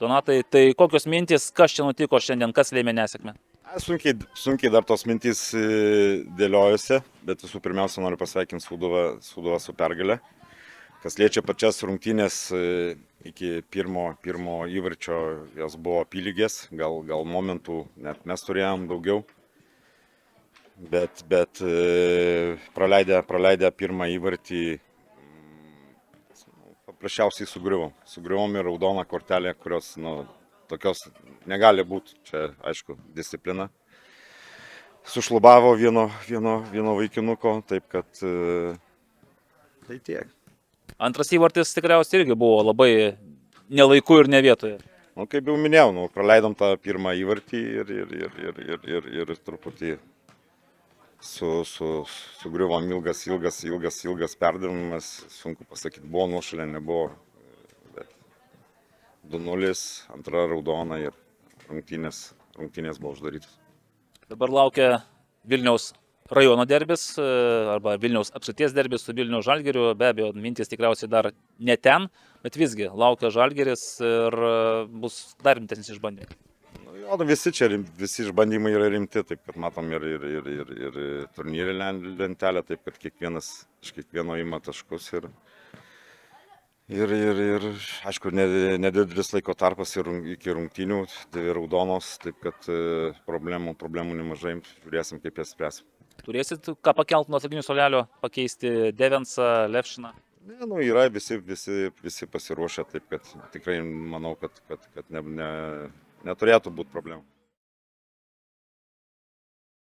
Donatai, tai kokios mintys, kas čia nutiko šiandien, kas lėmė nesėkmę? Sunkiai dar tos mintys dėliojasi, bet visų pirmiausia noriu pasveikinti Sūduvą su pergale. Kas liečia pačias rungtynės iki pirmo įvarčio, jos buvo apylygės, gal momentų net mes turėjom daugiau, bet praleidę pirmą įvartį paprasčiausiai sugriuvom ir raudoną kortelę, kurios tokios negali būti, čia aišku disciplina. Sušlubavo vieno vaikinuko, taip kad tai tiek. Antras įvartis tikriausiai irgi buvo labai nelaiku ir ne vietoje. Kaip jau minėjau, praleidom tą pirmą įvartį ir truputį sugriuvom ilgas perdavimas, sunku pasakyti, buvo nuošalė, nebuvo. 2-0, antra raudona ir rungtynės buvo uždarytos. Dabar laukia Vilniaus rajono derbis arba Vilniaus apskrities derbis su Vilniaus Žalgiriu. Be abejo, mintis tikriausiai dar ne ten, bet visgi laukia Žalgiris ir bus dar rimtesnis išbandymas. Visi išbandymai yra rimti, taip kad matom ir turnyrė lentelę, taip kad kiekvienas iš kiekvieno ima taškus ir aišku, nedidelis laiko tarpas iki rungtynių, tai raudonos, taip kad problemų nemažai, žiūrėsim kaip jas spręsim. Turėsit ką pakelt nuo atsarginių suolelio, pakeisti Devensą, Levšiną? Yra visi pasiruošę, taip kad tikrai manau, kad neturėtų būti problemų.